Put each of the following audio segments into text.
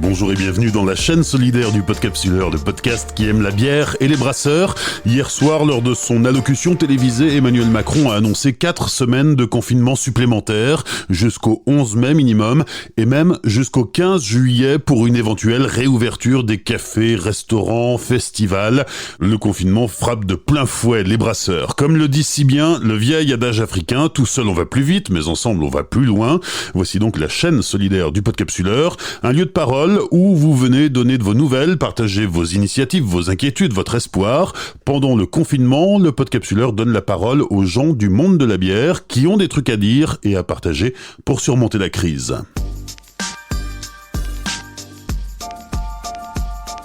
Bonjour et bienvenue dans la chaîne solidaire du Podcapsuleur, le podcast qui aime la bière et les brasseurs. Hier soir, lors de son allocution télévisée, Emmanuel Macron a annoncé 4 semaines de confinement supplémentaires, jusqu'au 11 mai minimum, et même jusqu'au 15 juillet pour une éventuelle réouverture des cafés, restaurants, festivals. Le confinement frappe de plein fouet les brasseurs. Comme le dit si bien le vieil adage africain, tout seul on va plus vite, mais ensemble on va plus loin. Voici donc la chaîne solidaire du Podcapsuleur, un lieu de parole où vous venez donner de vos nouvelles, partager vos initiatives, vos inquiétudes, votre espoir. Pendant le confinement, le Podcapsuleur donne la parole aux gens du monde de la bière qui ont des trucs à dire et à partager pour surmonter la crise.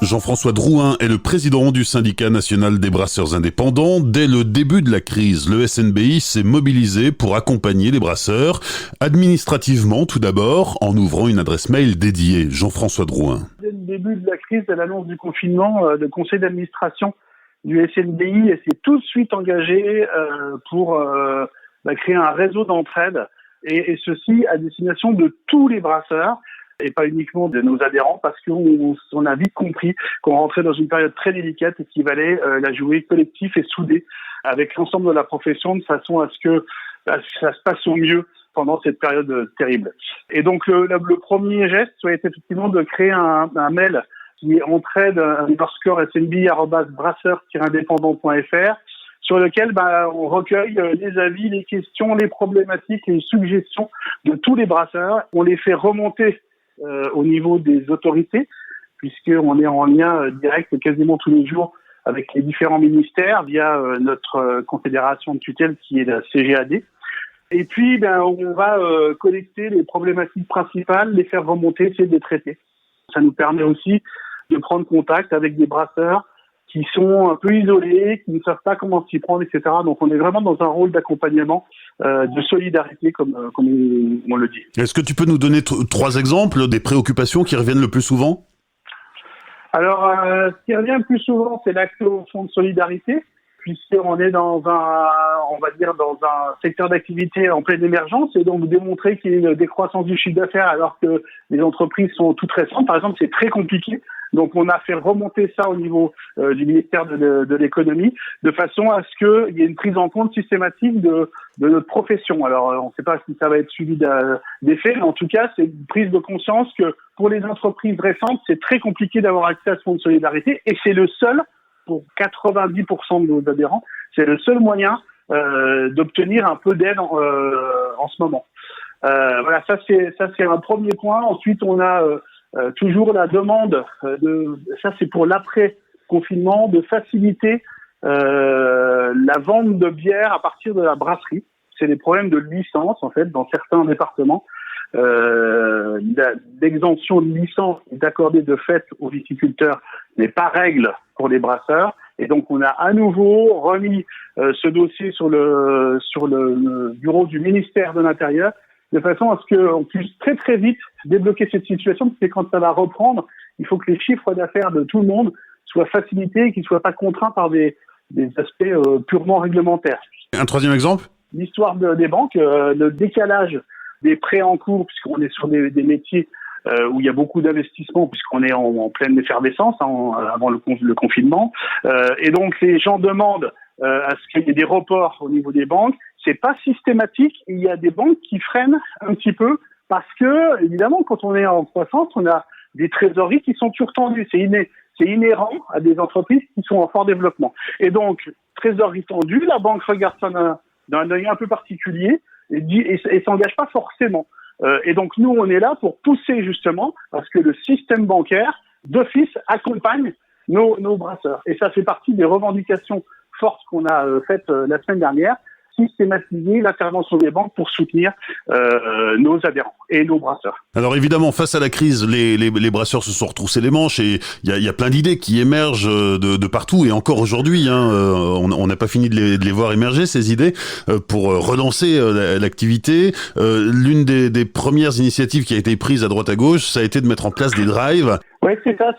Jean-François Drouin est le président du syndicat national des brasseurs indépendants. Dès le début de la crise, le SNBI s'est mobilisé pour accompagner les brasseurs, administrativement tout d'abord, en ouvrant une adresse mail dédiée. Jean-François Drouin. Dès le début de la crise, à l'annonce du confinement, le conseil d'administration du SNBI s'est tout de suite engagé pour créer un réseau d'entraide, et ceci à destination de tous les brasseurs, et pas uniquement de nos adhérents, parce qu'on a vite compris qu'on rentrait dans une période très délicate et qu'il valait la jouer collectif et soudé avec l'ensemble de la profession, de façon à ce que ça se passe au mieux pendant cette période terrible. Et donc le premier geste a été effectivement de créer un mail qui est entraide_snb@brasseurs-indépendants.fr, sur lequel on recueille les avis, les questions, les problématiques, les suggestions de tous les brasseurs. On les fait remonter au niveau des autorités, puisqu'on est en lien direct quasiment tous les jours avec les différents ministères via notre confédération de tutelle qui est la CGAD. Et puis, on va collecter les problématiques principales, les faire remonter, essayer de les traiter. Ça nous permet aussi de prendre contact avec des brasseurs qui sont un peu isolés, qui ne savent pas comment s'y prendre, etc. Donc on est vraiment dans un rôle d'accompagnement, de solidarité, comme on le dit. Est-ce que tu peux nous donner 3 exemples des préoccupations qui reviennent le plus souvent ? Alors, ce qui revient le plus souvent, c'est l'accès au fonds de solidarité, puisqu'on est dans un secteur d'activité en pleine émergence, et donc démontrer qu'il y a une décroissance du chiffre d'affaires alors que les entreprises sont toutes récentes, par exemple, c'est très compliqué. Donc on a fait remonter ça au niveau du ministère de l'économie, de façon à ce qu'il y ait une prise en compte systématique de notre profession. Alors on ne sait pas si ça va être suivi d'effet, mais en tout cas c'est une prise de conscience que pour les entreprises récentes, c'est très compliqué d'avoir accès à ce fonds de solidarité, et c'est le seul, pour 90% de nos adhérents, c'est le seul moyen d'obtenir un peu d'aide en ce moment. Voilà, ça c'est un premier point. Ensuite on a toujours la demande ça c'est pour l'après-confinement, de faciliter la vente de bière à partir de la brasserie. C'est des problèmes de licence, en fait, dans certains départements. L'exemption de licence est accordée de fait aux viticulteurs, n'est pas règle pour les brasseurs. Et donc on a à nouveau remis ce dossier sur le bureau du ministère de l'Intérieur, de façon à ce qu'on puisse très très vite débloquer cette situation, parce que quand ça va reprendre, il faut que les chiffres d'affaires de tout le monde soient facilités et qu'ils ne soient pas contraints par des aspects purement réglementaires. Un 3e exemple ? L'histoire des banques, le décalage des prêts en cours, puisqu'on est sur des métiers où il y a beaucoup d'investissements, puisqu'on est en pleine effervescence avant le confinement. Et donc les gens demandent à ce qu'il y ait des reports au niveau des banques. C'est pas systématique. Il y a des banques qui freinent un petit peu parce que, évidemment, quand on est en croissance, on a des trésoreries qui sont surtendues. C'est inhérent à des entreprises qui sont en fort développement. Et donc, trésorerie tendue, la banque regarde ça d'un œil un peu particulier et s'engage pas forcément. Et donc, nous, on est là pour pousser justement parce que le système bancaire, d'office, accompagne nos brasseurs. Et ça fait partie des revendications fortes qu'on a faites la semaine dernière, systématiser l'intervention des banques pour soutenir nos adhérents et nos brasseurs. Alors évidemment, face à la crise, les brasseurs se sont retroussés les manches, et il y a plein d'idées qui émergent de partout, et encore aujourd'hui, on n'a pas fini de les voir émerger, ces idées, pour relancer l'activité. L'une des premières initiatives qui a été prise à droite à gauche, ça a été de mettre en place des drives. Oui, c'est ça,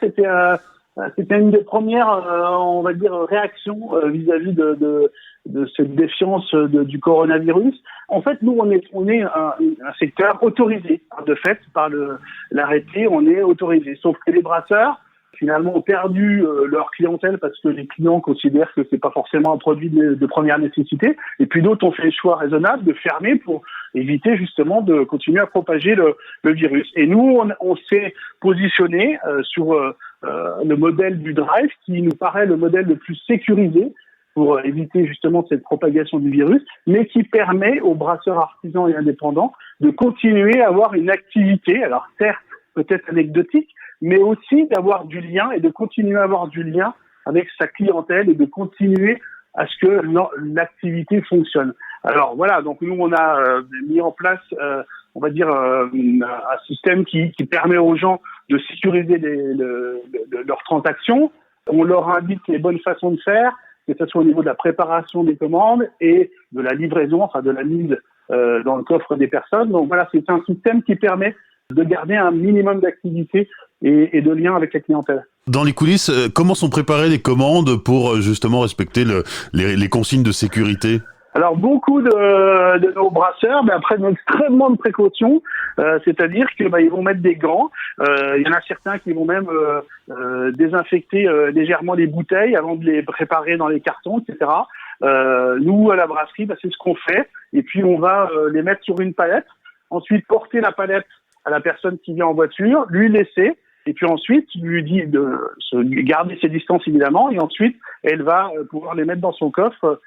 c'était une des premières, on va dire, réactions vis-à-vis de cette défiance du coronavirus. En fait, nous, on est un secteur autorisé. De fait, par l'arrêté, on est autorisé. Sauf que les brasseurs, finalement, ont perdu leur clientèle parce que les clients considèrent que c'est pas forcément un produit de première nécessité. Et puis d'autres ont fait le choix raisonnable de fermer pour éviter justement de continuer à propager le virus. Et nous, on s'est positionné sur le modèle du drive qui nous paraît le modèle le plus sécurisé pour éviter justement cette propagation du virus, mais qui permet aux brasseurs artisans et indépendants de continuer à avoir une activité, alors certes peut-être anecdotique, mais aussi d'avoir du lien et de continuer à avoir du lien avec sa clientèle et de continuer à ce que l'activité fonctionne. Alors voilà, donc nous on a mis en place, on va dire, un système qui permet aux gens de sécuriser leurs transactions. On leur indique les bonnes façons de faire, que ce soit au niveau de la préparation des commandes et de la livraison, enfin de la mise dans le coffre des personnes. Donc voilà, c'est un système qui permet de garder un minimum d'activité et de lien avec la clientèle. Dans les coulisses, comment sont préparées les commandes pour justement respecter les consignes de sécurité ? Alors beaucoup de nos brasseurs prennent extrêmement de précautions, c'est-à-dire que ils vont mettre des gants. Il y en a certains qui vont même désinfecter légèrement les bouteilles avant de les préparer dans les cartons, etc. Nous à la brasserie, c'est ce qu'on fait. Et puis on va les mettre sur une palette, ensuite porter la palette à la personne qui vient en voiture, lui laisser. Et puis ensuite, lui dit de garder ses distances évidemment, et ensuite, elle va pouvoir les mettre dans son coffre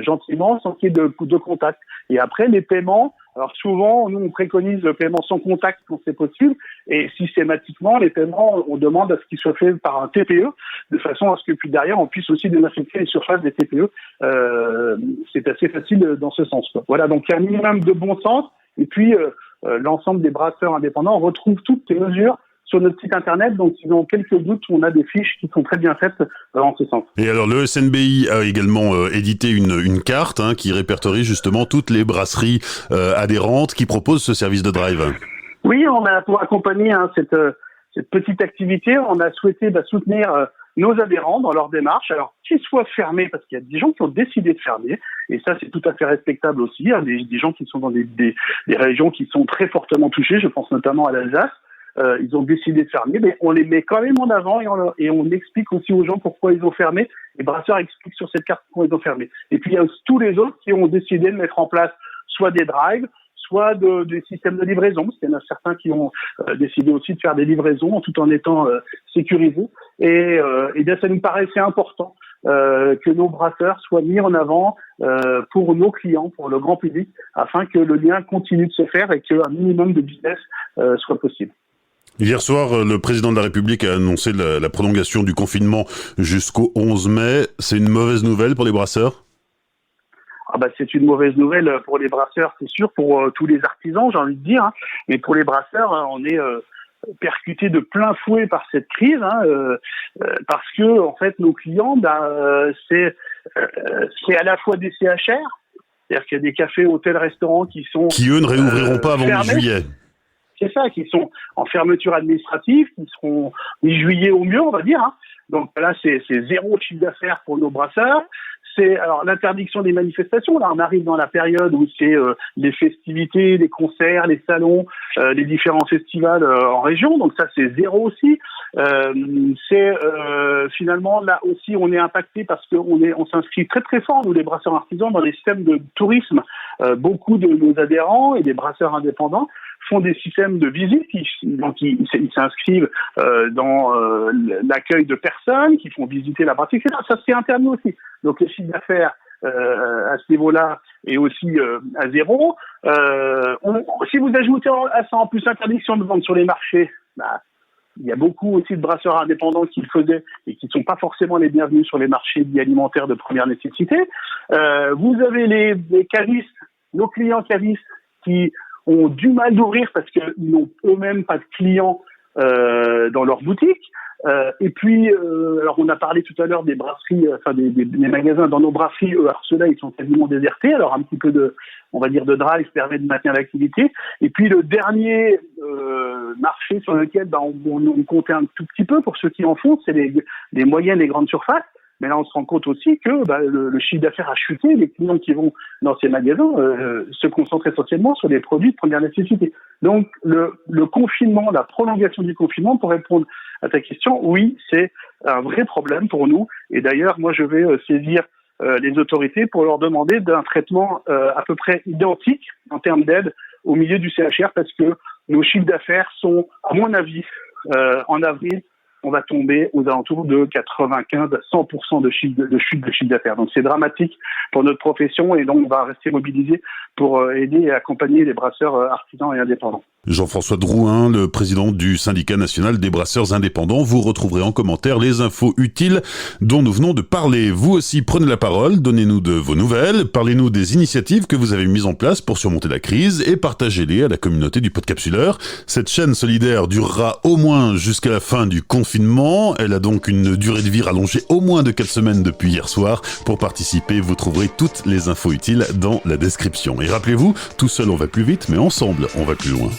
gentiment, sans qu'il y ait de contact. Et après, les paiements, alors souvent, nous on préconise le paiement sans contact quand c'est possible, et systématiquement, les paiements, on demande à ce qu'ils soient faits par un TPE, de façon à ce que puis derrière, on puisse aussi désinfecter les surfaces des TPE. C'est assez facile dans ce sens, quoi. Voilà, donc il y a un minimum de bon sens, et puis l'ensemble des brasseurs indépendants retrouvent toutes ces mesures sur notre site internet, donc s'ils ont quelques doutes, on a des fiches qui sont très bien faites en ce sens. Et alors le SNBI a également édité une carte qui répertorie justement toutes les brasseries adhérentes qui proposent ce service de drive. Oui, on a pour accompagner cette petite activité, on a souhaité soutenir nos adhérents dans leur démarche, alors qu'ils soient fermés, parce qu'il y a des gens qui ont décidé de fermer, et ça c'est tout à fait respectable aussi, des gens qui sont dans des régions qui sont très fortement touchées, je pense notamment à l'Alsace. Ils ont décidé de fermer, mais on les met quand même en avant et on explique aussi aux gens pourquoi ils ont fermé. Les brasseurs expliquent sur cette carte pourquoi ils ont fermé. Et puis il y a aussi tous les autres qui ont décidé de mettre en place soit des drives, soit des systèmes de livraison, parce qu'il y en a certains qui ont décidé aussi de faire des livraisons tout en étant sécurisés. Et bien ça nous paraissait important que nos brasseurs soient mis en avant pour nos clients, pour le grand public, afin que le lien continue de se faire et qu'un minimum de business soit possible. Hier soir, le président de la République a annoncé la prolongation du confinement jusqu'au 11 mai. C'est une mauvaise nouvelle pour les brasseurs ? C'est une mauvaise nouvelle pour les brasseurs, c'est sûr, pour tous les artisans, j'ai envie de dire. Mais pour les brasseurs, on est percuté de plein fouet par cette crise, parce que en fait, nos clients, c'est à la fois des CHR, c'est-à-dire qu'il y a des cafés, hôtels, restaurants qui eux ne réouvriront pas avant mi-juillet. C'est ça, qui sont en fermeture administrative, qui seront mi-juillet au mieux, on va dire. Donc là, c'est zéro chiffre d'affaires pour nos brasseurs. C'est alors l'interdiction des manifestations. Là, on arrive dans la période où c'est les festivités, les concerts, les salons, les différents festivals en région. Donc ça, c'est zéro aussi. Finalement là aussi, on est impacté parce que on s'inscrit très très fort, nous les brasseurs artisans, dans les systèmes de tourisme. Beaucoup de nos adhérents et des brasseurs indépendants font des systèmes de visite, donc ils s'inscrivent dans l'accueil de personnes, qui font visiter la brasserie, etc. Ça c'est interdit aussi. Donc le chiffre d'affaires à ce niveau-là est aussi à zéro. Si vous ajoutez à ça en plus l'interdiction de vente sur les marchés, il y a beaucoup aussi de brasseurs indépendants qui le faisaient et qui ne sont pas forcément les bienvenus sur les marchés dits alimentaires de première nécessité. Vous avez les cavistes, nos clients cavistes qui ont du mal d'ouvrir parce qu'ils n'ont eux-mêmes pas de clients dans leur boutique. Et puis, alors on a parlé tout à l'heure des brasseries, des magasins dans nos brasseries. Alors ceux-là, ils sont quasiment désertés. Alors un petit peu de drive permet de maintenir l'activité. Et puis le dernier marché sur lequel on comptait un tout petit peu pour ceux qui en font, c'est les moyennes et grandes surfaces. Mais là, on se rend compte aussi que le chiffre d'affaires a chuté. Les clients qui vont dans ces magasins se concentrent essentiellement sur des produits de première nécessité. Donc, le confinement, la prolongation du confinement, pour répondre à ta question, oui, c'est un vrai problème pour nous. Et d'ailleurs, moi, je vais saisir les autorités pour leur demander d'un traitement à peu près identique en termes d'aide au milieu du CHR, parce que nos chiffres d'affaires sont, à mon avis, en avril, on va tomber aux alentours de 95 à 100% de chute de chiffre d'affaires. Donc c'est dramatique pour notre profession et donc on va rester mobilisé pour aider et accompagner les brasseurs artisans et indépendants. Jean-François Drouin, le président du syndicat national des brasseurs indépendants. Vous retrouverez en commentaire les infos utiles dont nous venons de parler. Vous aussi, prenez la parole, donnez-nous de vos nouvelles, parlez-nous des initiatives que vous avez mises en place pour surmonter la crise et partagez-les à la communauté du Podcapsuleur. Cette chaîne solidaire durera au moins jusqu'à la fin du confinement. Elle a donc une durée de vie rallongée au moins de 4 semaines depuis hier soir. Pour participer, vous trouverez toutes les infos utiles dans la description. Et rappelez-vous, tout seul on va plus vite, mais ensemble on va plus loin.